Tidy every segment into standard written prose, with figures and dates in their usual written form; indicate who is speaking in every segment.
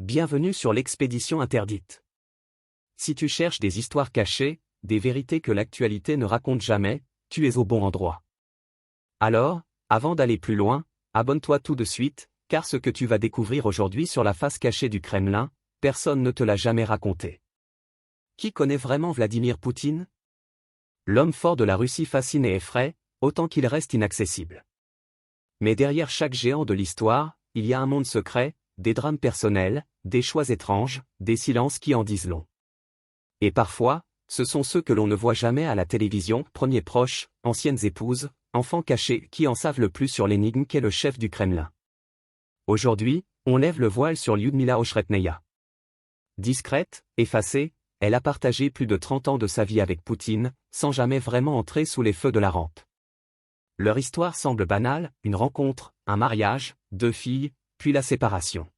Speaker 1: bienvenue sur l'expédition interdite. Si tu cherches des histoires cachées, des vérités que l'actualité ne raconte jamais, tu es au bon endroit. Alors, avant d'aller plus loin, abonne-toi tout de suite, car ce que tu vas découvrir aujourd'hui sur la face cachée du Kremlin, personne ne te l'a jamais raconté. Qui connaît vraiment Vladimir Poutine? L'homme fort de la Russie fascine et effraie, autant qu'il reste inaccessible. Mais derrière chaque géant de l'histoire, il y a un monde secret, des drames personnels, des choix étranges, des silences qui en disent long. Et parfois, ce sont ceux que l'on ne voit jamais à la télévision, premiers proches, anciennes épouses, enfants cachés, qui en savent le plus sur l'énigme qu'est le chef du Kremlin. Aujourd'hui, on lève le voile sur Lyudmila Oshretnaya. Discrète, effacée, elle a partagé plus de 30 ans de sa vie avec Poutine, sans jamais vraiment entrer sous les feux de la rampe. Leur histoire semble banale, une rencontre, un mariage, 2 filles, puis la séparation.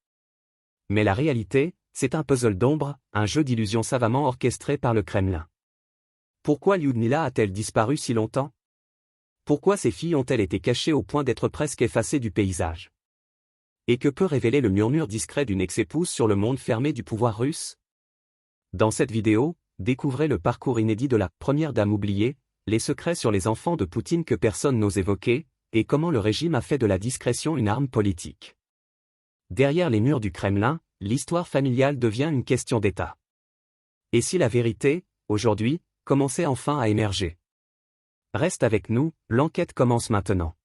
Speaker 1: Mais la réalité, c'est un puzzle d'ombre, un jeu d'illusions savamment orchestré par le Kremlin. Pourquoi Lyudmila a-t-elle disparu si longtemps? Pourquoi ses filles ont-elles été cachées au point d'être presque effacées du paysage? Et que peut révéler le murmure discret d'une ex-épouse sur le monde fermé du pouvoir russe? Dans cette vidéo, découvrez le parcours inédit de la première dame oubliée, les secrets sur les enfants de Poutine que personne n'ose évoquer, et comment le régime a fait de la discrétion une arme politique. Derrière les murs du Kremlin, l'histoire familiale devient une question d'État. Et si la vérité, aujourd'hui, commençait enfin à émerger? Reste avec nous, l'enquête commence maintenant.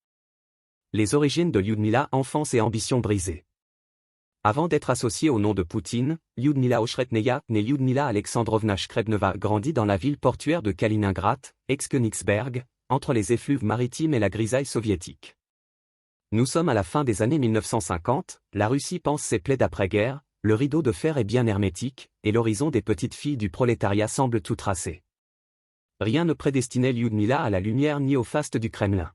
Speaker 1: Les origines de Lyudmila, enfance et ambition brisée. Avant d'être associée au nom de Poutine, Lyudmila Oshretnaya, née Lyudmila Alexandrovna Shkrebneva, grandit dans la ville portuaire de Kaliningrad, ex-Königsberg, entre les effluves maritimes et la grisaille soviétique. Nous sommes à la fin des années 1950, la Russie pense ses plaies d'après-guerre, le rideau de fer est bien hermétique, et l'horizon des petites filles du prolétariat semble tout tracé. Rien ne prédestinait Lyudmila à la lumière ni au faste du Kremlin.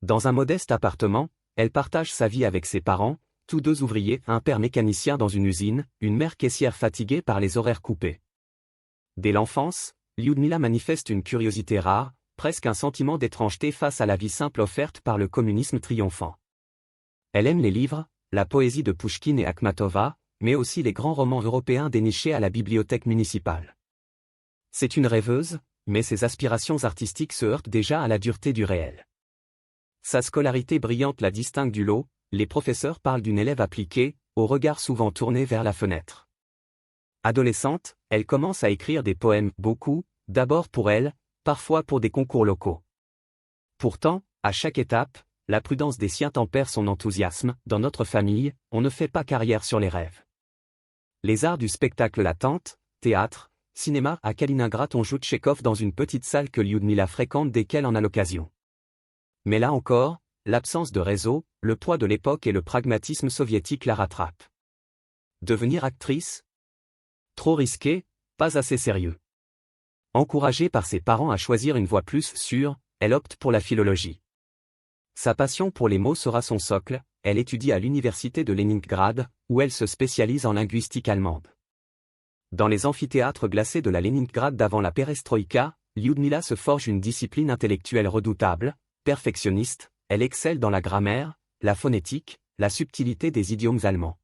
Speaker 1: Dans un modeste appartement, elle partage sa vie avec ses parents, tous deux ouvriers, un père mécanicien dans une usine, une mère caissière fatiguée par les horaires coupés. Dès l'enfance, Lyudmila manifeste une curiosité rare, presque un sentiment d'étrangeté face à la vie simple offerte par le communisme triomphant. Elle aime les livres, la poésie de Pouchkine et Akhmatova, mais aussi les grands romans européens dénichés à la bibliothèque municipale. C'est une rêveuse, mais ses aspirations artistiques se heurtent déjà à la dureté du réel. Sa scolarité brillante la distingue du lot, les professeurs parlent d'une élève appliquée, au regard souvent tourné vers la fenêtre. Adolescente, elle commence à écrire des poèmes, beaucoup, d'abord pour elle, parfois pour des concours locaux. Pourtant, à chaque étape, la prudence des siens tempère son enthousiasme. Dans notre famille, on ne fait pas carrière sur les rêves. Les arts du spectacle la tentent, théâtre, cinéma. À Kaliningrad on joue Tchekhov dans une petite salle que Lyudmila fréquente dès qu'elle en a l'occasion. Mais là encore, l'absence de réseau, le poids de l'époque et le pragmatisme soviétique la rattrapent. Devenir actrice? Trop risqué, pas assez sérieux. Encouragée par ses parents à choisir une voie plus sûre, elle opte pour la philologie. Sa passion pour les mots sera son socle, elle étudie à l'université de Leningrad, où elle se spécialise en linguistique allemande. Dans les amphithéâtres glacés de la Leningrad d'avant la perestroïka, Lyudmila se forge une discipline intellectuelle redoutable, perfectionniste, elle excelle dans la grammaire, la phonétique, la subtilité des idiomes allemands.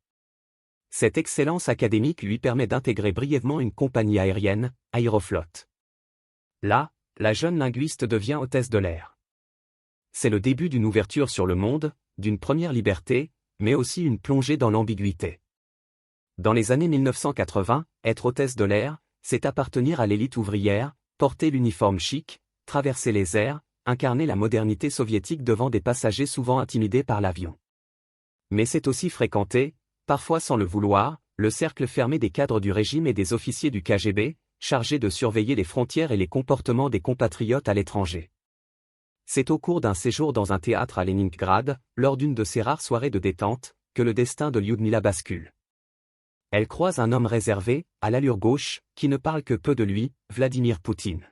Speaker 1: Cette excellence académique lui permet d'intégrer brièvement une compagnie aérienne, Aeroflot. Là, la jeune linguiste devient hôtesse de l'air. C'est le début d'une ouverture sur le monde, d'une première liberté, mais aussi une plongée dans l'ambiguïté. Dans les années 1980, être hôtesse de l'air, c'est appartenir à l'élite ouvrière, porter l'uniforme chic, traverser les airs, incarner la modernité soviétique devant des passagers souvent intimidés par l'avion. Mais c'est aussi fréquenter, parfois sans le vouloir, le cercle fermé des cadres du régime et des officiers du KGB, chargés de surveiller les frontières et les comportements des compatriotes à l'étranger. C'est au cours d'un séjour dans un théâtre à Leningrad, lors d'une de ces rares soirées de détente, que le destin de Lyudmila bascule. Elle croise un homme réservé, à l'allure gauche, qui ne parle que peu de lui, Vladimir Poutine.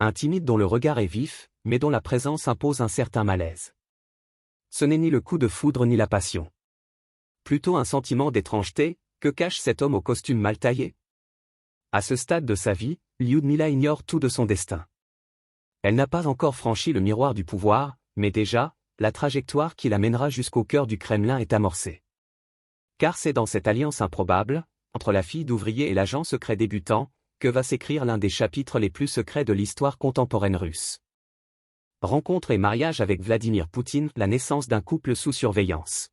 Speaker 1: Un timide dont le regard est vif, mais dont la présence impose un certain malaise. Ce n'est ni le coup de foudre ni la passion. Plutôt un sentiment d'étrangeté, que cache cet homme au costume mal taillé? À ce stade de sa vie, Lyudmila ignore tout de son destin. Elle n'a pas encore franchi le miroir du pouvoir, mais déjà, la trajectoire qui la mènera jusqu'au cœur du Kremlin est amorcée. Car c'est dans cette alliance improbable, entre la fille d'ouvrier et l'agent secret débutant, que va s'écrire l'un des chapitres les plus secrets de l'histoire contemporaine russe. Rencontre et mariage avec Vladimir Poutine, la naissance d'un couple sous surveillance.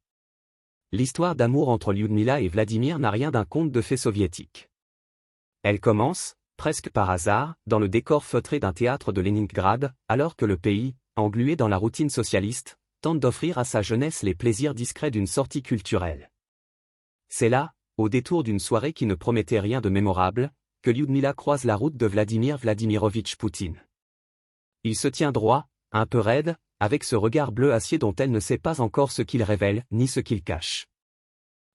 Speaker 1: L'histoire d'amour entre Lyudmila et Vladimir n'a rien d'un conte de fées soviétique. Elle commence, presque par hasard, dans le décor feutré d'un théâtre de Leningrad, alors que le pays, englué dans la routine socialiste, tente d'offrir à sa jeunesse les plaisirs discrets d'une sortie culturelle. C'est là, au détour d'une soirée qui ne promettait rien de mémorable, que Lyudmila croise la route de Vladimir Vladimirovitch Poutine. Il se tient droit, un peu raide, avec ce regard bleu acier dont elle ne sait pas encore ce qu'il révèle, ni ce qu'il cache.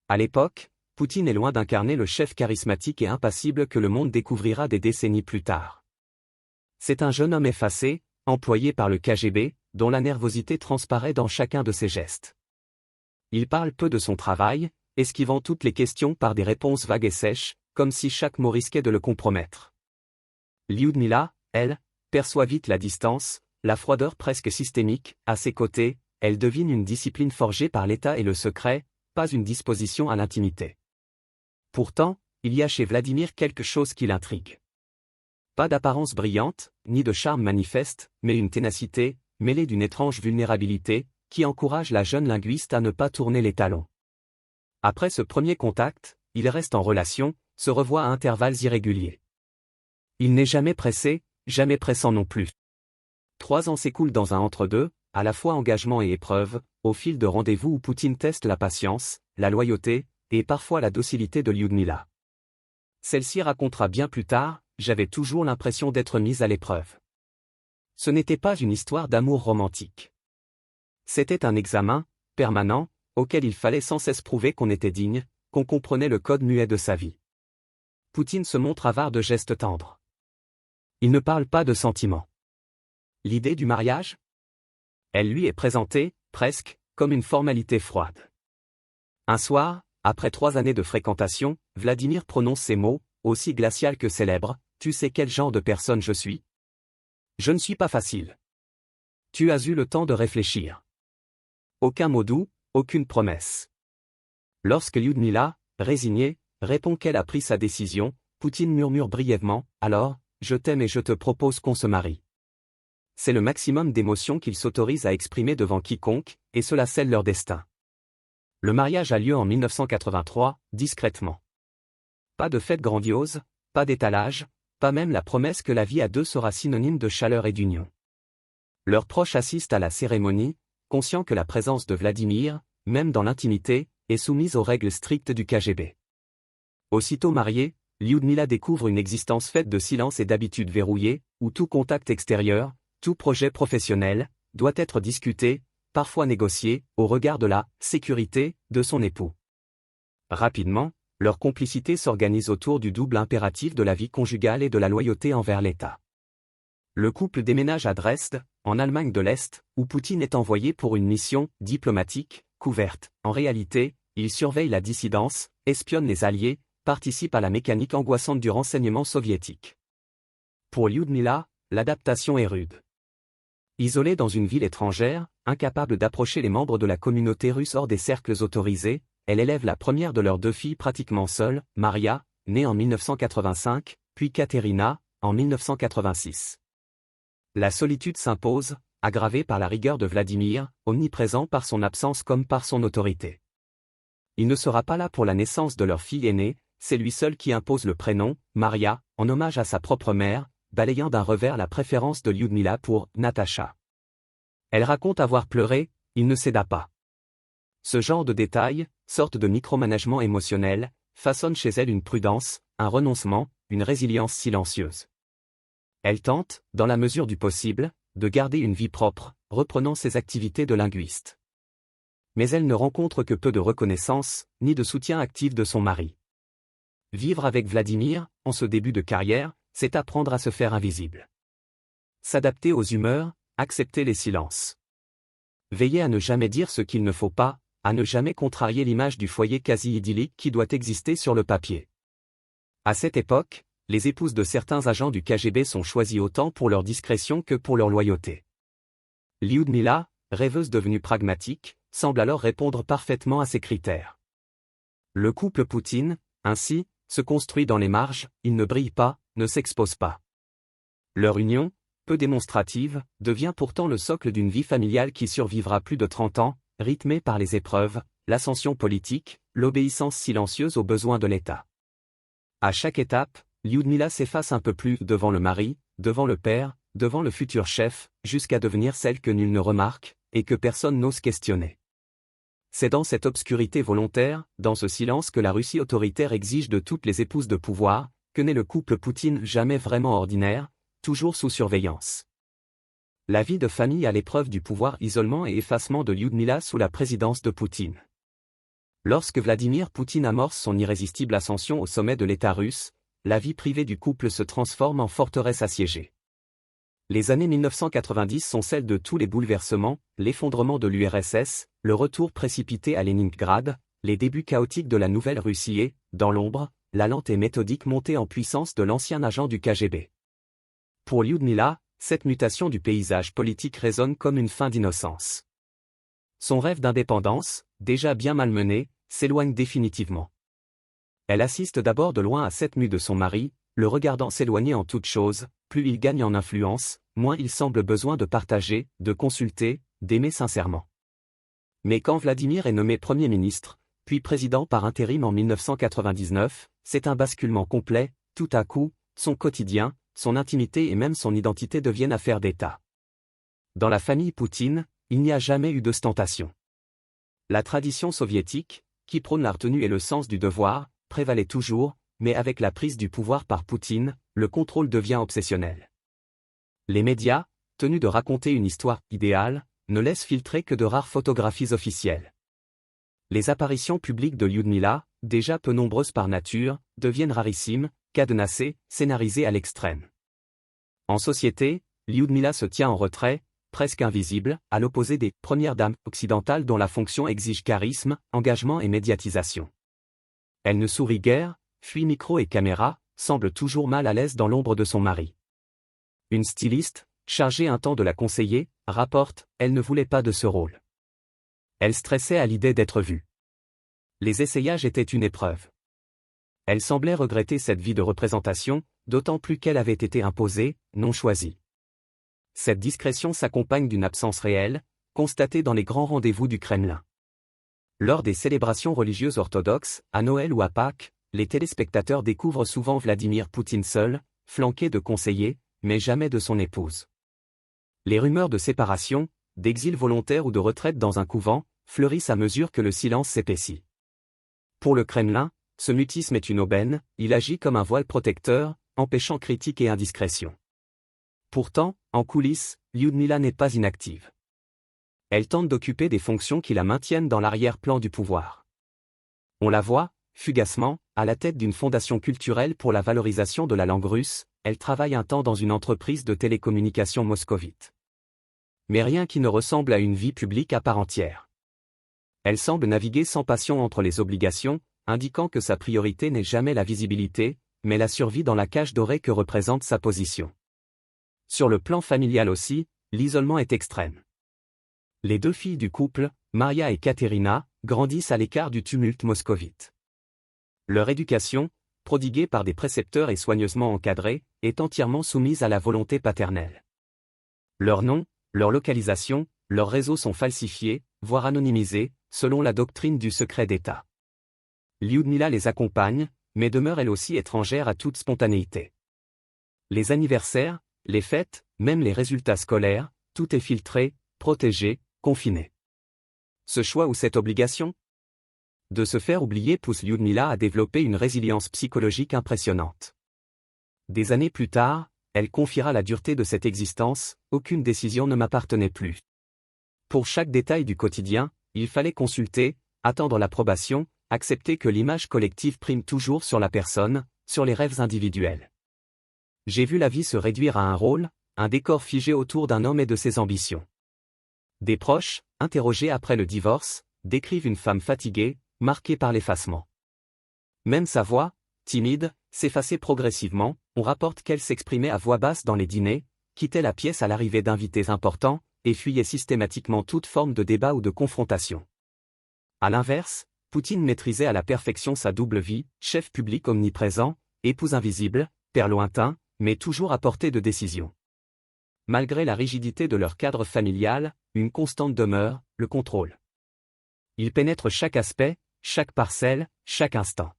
Speaker 1: À l'époque, Poutine est loin d'incarner le chef charismatique et impassible que le monde découvrira des décennies plus tard. C'est un jeune homme effacé, employé par le KGB, dont la nervosité transparaît dans chacun de ses gestes. Il parle peu de son travail, esquivant toutes les questions par des réponses vagues et sèches, comme si chaque mot risquait de le compromettre. Lyudmila, elle, perçoit vite la distance, la froideur presque systémique, à ses côtés, elle devine une discipline forgée par l'État et le secret, pas une disposition à l'intimité. Pourtant, il y a chez Vladimir quelque chose qui l'intrigue. Pas d'apparence brillante, ni de charme manifeste, mais une ténacité, mêlée d'une étrange vulnérabilité, qui encourage la jeune linguiste à ne pas tourner les talons. Après ce premier contact, il reste en relation, se revoit à intervalles irréguliers. Il n'est jamais pressé, jamais pressant non plus. 3 ans s'écoulent dans un entre-deux, à la fois engagement et épreuve, au fil de rendez-vous où Poutine teste la patience, la loyauté, et parfois la docilité de Lyudmila. Celle-ci racontera bien plus tard, j'avais toujours l'impression d'être mise à l'épreuve. Ce n'était pas une histoire d'amour romantique. C'était un examen, permanent, auquel il fallait sans cesse prouver qu'on était digne, qu'on comprenait le code muet de sa vie. Poutine se montre avare de gestes tendres. Il ne parle pas de sentiments. L'idée du mariage? Elle lui est présentée, presque, comme une formalité froide. Un soir, après 3 années de fréquentation, Vladimir prononce ces mots, aussi glacial que célèbres, « Tu sais quel genre de personne je suis? Je ne suis pas facile. Tu as eu le temps de réfléchir. » Aucun mot doux, aucune promesse. Lorsque Lyudmila, résignée, répond qu'elle a pris sa décision, Poutine murmure brièvement, « Alors, je t'aime et je te propose qu'on se marie. » C'est le maximum d'émotion qu'ils s'autorisent à exprimer devant quiconque, et cela scelle leur destin. Le mariage a lieu en 1983, discrètement. Pas de fête grandiose, pas d'étalage, pas même la promesse que la vie à deux sera synonyme de chaleur et d'union. Leurs proches assistent à la cérémonie, conscients que la présence de Vladimir, même dans l'intimité, est soumise aux règles strictes du KGB. Aussitôt mariée, Lyudmila découvre une existence faite de silence et d'habitudes verrouillées, où tout contact extérieur, tout projet professionnel, doit être discuté, parfois négocié, au regard de la « sécurité » de son époux. Rapidement, leur complicité s'organise autour du double impératif de la vie conjugale et de la loyauté envers l'État. Le couple déménage à Dresde, en Allemagne de l'Est, où Poutine est envoyé pour une mission diplomatique, couverte. En réalité, il surveille la dissidence, espionne les alliés, participe à la mécanique angoissante du renseignement soviétique. Pour Lyudmila, l'adaptation est rude. Isolée dans une ville étrangère, incapable d'approcher les membres de la communauté russe hors des cercles autorisés, elle élève la première de leurs 2 filles pratiquement seule, Maria, née en 1985, puis Katerina, en 1986. La solitude s'impose, aggravée par la rigueur de Vladimir, omniprésent par son absence comme par son autorité. Il ne sera pas là pour la naissance de leur fille aînée, c'est lui seul qui impose le prénom, Maria, en hommage à sa propre mère, balayant d'un revers la préférence de Lyudmila pour Natacha. Elle raconte avoir pleuré, il ne céda pas. Ce genre de détails, sorte de micromanagement émotionnel, façonne chez elle une prudence, un renoncement, une résilience silencieuse. Elle tente, dans la mesure du possible, de garder une vie propre, reprenant ses activités de linguiste. Mais elle ne rencontre que peu de reconnaissance, ni de soutien actif de son mari. Vivre avec Vladimir, en ce début de carrière, c'est apprendre à se faire invisible. S'adapter aux humeurs, accepter les silences. Veiller à ne jamais dire ce qu'il ne faut pas, à ne jamais contrarier l'image du foyer quasi idyllique qui doit exister sur le papier. À cette époque, les épouses de certains agents du KGB sont choisies autant pour leur discrétion que pour leur loyauté. Lyudmila, rêveuse devenue pragmatique, semble alors répondre parfaitement à ces critères. Le couple Poutine, ainsi, se construit dans les marges, il ne brille pas, ne s'expose pas. Leur union, peu démonstrative, devient pourtant le socle d'une vie familiale qui survivra plus de 30 ans, rythmée par les épreuves, l'ascension politique, l'obéissance silencieuse aux besoins de l'État. À chaque étape, Lyudmila s'efface un peu plus devant le mari, devant le père, devant le futur chef, jusqu'à devenir celle que nul ne remarque, et que personne n'ose questionner. C'est dans cette obscurité volontaire, dans ce silence que la Russie autoritaire exige de toutes les épouses de pouvoir, que naît le couple Poutine jamais vraiment ordinaire, toujours sous surveillance. La vie de famille à l'épreuve du pouvoir, isolement et effacement de Lyudmila sous la présidence de Poutine. Lorsque Vladimir Poutine amorce son irrésistible ascension au sommet de l'État russe, la vie privée du couple se transforme en forteresse assiégée. Les années 1990 sont celles de tous les bouleversements, l'effondrement de l'URSS, le retour précipité à Leningrad, les débuts chaotiques de la nouvelle Russie et, dans l'ombre, la lente et méthodique montée en puissance de l'ancien agent du KGB. Pour Lyudmila, cette mutation du paysage politique résonne comme une fin d'innocence. Son rêve d'indépendance, déjà bien malmené, s'éloigne définitivement. Elle assiste d'abord de loin à cette mue de son mari, le regardant s'éloigner en toute chose, plus il gagne en influence, moins il semble besoin de partager, de consulter, d'aimer sincèrement. Mais quand Vladimir est nommé Premier ministre, puis président par intérim en 1999, c'est un basculement complet, tout à coup, son quotidien, son intimité et même son identité deviennent affaires d'État. Dans la famille Poutine, il n'y a jamais eu d'ostentation. La tradition soviétique, qui prône la retenue et le sens du devoir, prévalait toujours, mais avec la prise du pouvoir par Poutine, le contrôle devient obsessionnel. Les médias, tenus de raconter une histoire idéale, ne laissent filtrer que de rares photographies officielles. Les apparitions publiques de Lyudmila, déjà peu nombreuses par nature, deviennent rarissimes, cadenassées, scénarisées à l'extrême. En société, Lyudmila se tient en retrait, presque invisible, à l'opposé des « premières dames » occidentales dont la fonction exige charisme, engagement et médiatisation. Elle ne sourit guère, fuit micro et caméra, semble toujours mal à l'aise dans l'ombre de son mari. Une styliste, chargée un temps de la conseiller, rapporte « Elle ne voulait pas de ce rôle. Elle stressait à l'idée d'être vue. Les essayages étaient une épreuve. Elle semblait regretter cette vie de représentation, d'autant plus qu'elle avait été imposée, non choisie. Cette discrétion s'accompagne d'une absence réelle, constatée dans les grands rendez-vous du Kremlin. Lors des célébrations religieuses orthodoxes, à Noël ou à Pâques, les téléspectateurs découvrent souvent Vladimir Poutine seul, flanqué de conseillers, mais jamais de son épouse. Les rumeurs de séparation, d'exil volontaire ou de retraite dans un couvent, fleurissent à mesure que le silence s'épaissit. Pour le Kremlin, ce mutisme est une aubaine, il agit comme un voile protecteur, empêchant critique et indiscrétion. Pourtant, en coulisses, Lyudmila n'est pas inactive. Elle tente d'occuper des fonctions qui la maintiennent dans l'arrière-plan du pouvoir. On la voit, fugacement, à la tête d'une fondation culturelle pour la valorisation de la langue russe, elle travaille un temps dans une entreprise de télécommunications moscovite. Mais rien qui ne ressemble à une vie publique à part entière. Elle semble naviguer sans passion entre les obligations, indiquant que sa priorité n'est jamais la visibilité, mais la survie dans la cage dorée que représente sa position. Sur le plan familial aussi, l'isolement est extrême. Les deux filles du couple, Maria et Katerina, grandissent à l'écart du tumulte moscovite. Leur éducation, prodiguée par des précepteurs et soigneusement encadrée, est entièrement soumise à la volonté paternelle. Leur nom, leur localisation, leurs réseaux sont falsifiés, voire anonymisés, selon la doctrine du secret d'État. Lyudmila les accompagne, mais demeure elle aussi étrangère à toute spontanéité. Les anniversaires, les fêtes, même les résultats scolaires, tout est filtré, protégé, confiné. Ce choix ou cette obligation de se faire oublier pousse Lyudmila à développer une résilience psychologique impressionnante. Des années plus tard, elle confiera la dureté de cette existence, aucune décision ne m'appartenait plus. Pour chaque détail du quotidien, il fallait consulter, attendre l'approbation, accepter que l'image collective prime toujours sur la personne, sur les rêves individuels. J'ai vu la vie se réduire à un rôle, un décor figé autour d'un homme et de ses ambitions. Des proches, interrogés après le divorce, décrivent une femme fatiguée, marquée par l'effacement. Même sa voix, timide, s'effaçait progressivement, on rapporte qu'elle s'exprimait à voix basse dans les dîners, quittait la pièce à l'arrivée d'invités importants, et fuyait systématiquement toute forme de débat ou de confrontation. À l'inverse, Poutine maîtrisait à la perfection sa double vie, chef public omniprésent, épouse invisible, père lointain, mais toujours à portée de décision. Malgré la rigidité de leur cadre familial, une constante demeure, le contrôle. Il pénètre chaque aspect, chaque parcelle, chaque instant.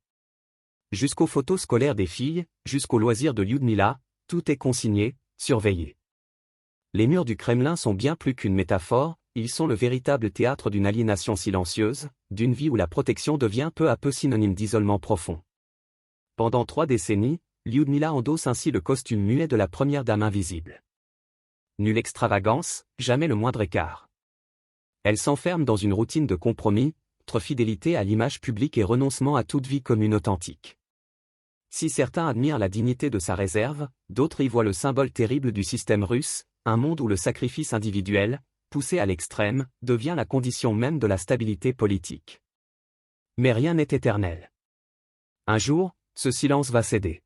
Speaker 1: Jusqu'aux photos scolaires des filles, jusqu'aux loisirs de Lyudmila, tout est consigné, surveillé. Les murs du Kremlin sont bien plus qu'une métaphore, ils sont le véritable théâtre d'une aliénation silencieuse, d'une vie où la protection devient peu à peu synonyme d'isolement profond. Pendant 3 décennies, Lyudmila endosse ainsi le costume muet de la première dame invisible. Nulle extravagance, jamais le moindre écart. Elle s'enferme dans une routine de compromis, entre fidélité à l'image publique et renoncement à toute vie commune authentique. Si certains admirent la dignité de sa réserve, d'autres y voient le symbole terrible du système russe, un monde où le sacrifice individuel, poussé à l'extrême, devient la condition même de la stabilité politique. Mais rien n'est éternel. Un jour, ce silence va céder.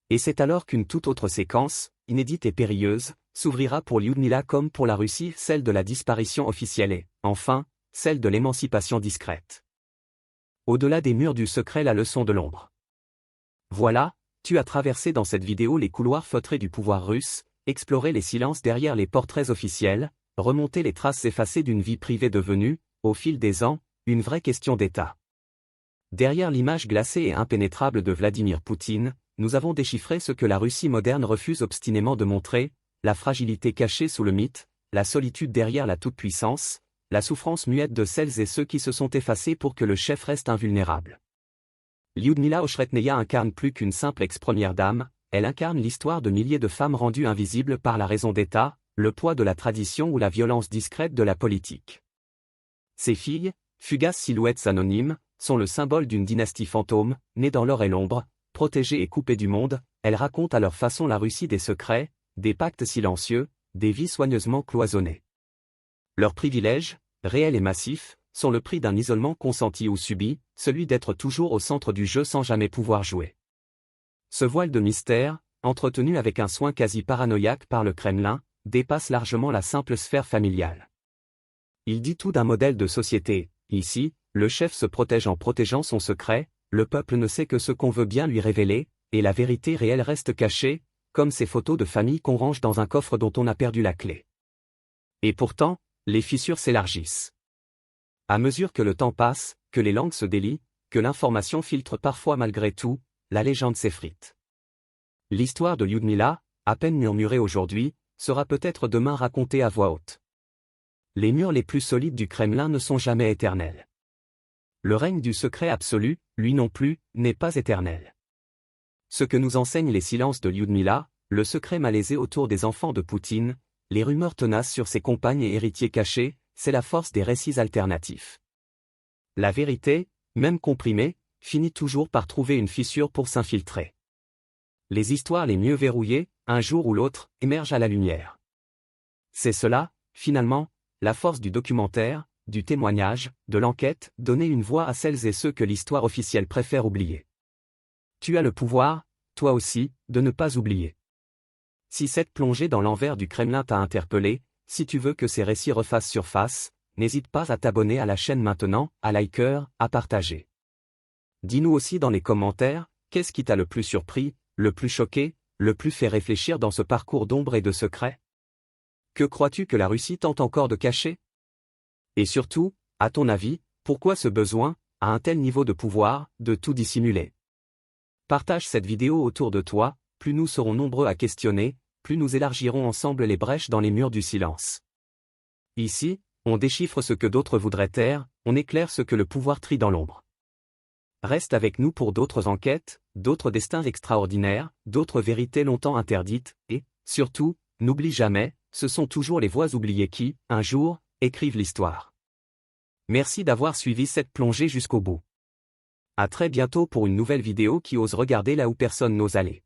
Speaker 1: Et c'est alors qu'une toute autre séquence, inédite et périlleuse, s'ouvrira pour Lyudmila comme pour la Russie, celle de la disparition officielle et, enfin, celle de l'émancipation discrète. Au-delà des murs du secret, la leçon de l'ombre. Voilà, tu as traversé dans cette vidéo les couloirs feutrés du pouvoir russe, exploré les silences derrière les portraits officiels, remonté les traces effacées d'une vie privée devenue, au fil des ans, une vraie question d'État. Derrière l'image glacée et impénétrable de Vladimir Poutine, nous avons déchiffré ce que la Russie moderne refuse obstinément de montrer, la fragilité cachée sous le mythe, la solitude derrière la toute-puissance, la souffrance muette de celles et ceux qui se sont effacés pour que le chef reste invulnérable. Lyudmila Oshretnaya incarne plus qu'une simple ex-première dame, elle incarne l'histoire de milliers de femmes rendues invisibles par la raison d'État, le poids de la tradition ou la violence discrète de la politique. Ces filles, fugaces silhouettes anonymes, sont le symbole d'une dynastie fantôme, née dans l'or et l'ombre, protégée et coupée du monde, elles racontent à leur façon la Russie des secrets, des pactes silencieux, des vies soigneusement cloisonnées. Leurs privilèges, réels et massifs, sont le prix d'un isolement consenti ou subi, celui d'être toujours au centre du jeu sans jamais pouvoir jouer. Ce voile de mystère, entretenu avec un soin quasi paranoïaque par le Kremlin, dépasse largement la simple sphère familiale. Il dit tout d'un modèle de société. Ici, le chef se protège en protégeant son secret, le peuple ne sait que ce qu'on veut bien lui révéler, et la vérité réelle reste cachée, comme ces photos de famille qu'on range dans un coffre dont on a perdu la clé. Et pourtant, les fissures s'élargissent. À mesure que le temps passe, que les langues se délient, que l'information filtre parfois malgré tout, la légende s'effrite. L'histoire de Lyudmila, à peine murmurée aujourd'hui, sera peut-être demain racontée à voix haute. Les murs les plus solides du Kremlin ne sont jamais éternels. Le règne du secret absolu, lui non plus, n'est pas éternel. Ce que nous enseignent les silences de Lyudmila, le secret malaisé autour des enfants de Poutine, les rumeurs tenaces sur ses compagnes et héritiers cachés, c'est la force des récits alternatifs. La vérité, même comprimée, finit toujours par trouver une fissure pour s'infiltrer. Les histoires les mieux verrouillées, un jour ou l'autre, émergent à la lumière. C'est cela, finalement, la force du documentaire, du témoignage, de l'enquête, donner une voix à celles et ceux que l'histoire officielle préfère oublier. Tu as le pouvoir, toi aussi, de ne pas oublier. Si cette plongée dans l'envers du Kremlin t'a interpellé, si tu veux que ces récits refassent surface, n'hésite pas à t'abonner à la chaîne maintenant, à liker, à partager. Dis-nous aussi dans les commentaires, qu'est-ce qui t'a le plus surpris, le plus choqué, le plus fait réfléchir dans ce parcours d'ombre et de secrets? Que crois-tu que la Russie tente encore de cacher? Et surtout, à ton avis, pourquoi ce besoin, à un tel niveau de pouvoir, de tout dissimuler? Partage cette vidéo autour de toi, plus nous serons nombreux à questionner, plus nous élargirons ensemble les brèches dans les murs du silence. Ici, on déchiffre ce que d'autres voudraient taire, on éclaire ce que le pouvoir trie dans l'ombre. Reste avec nous pour d'autres enquêtes, d'autres destins extraordinaires, d'autres vérités longtemps interdites, et, surtout, n'oublie jamais, ce sont toujours les voix oubliées qui, un jour, écrivent l'histoire. Merci d'avoir suivi cette plongée jusqu'au bout. À très bientôt pour une nouvelle vidéo qui ose regarder là où personne n'ose aller.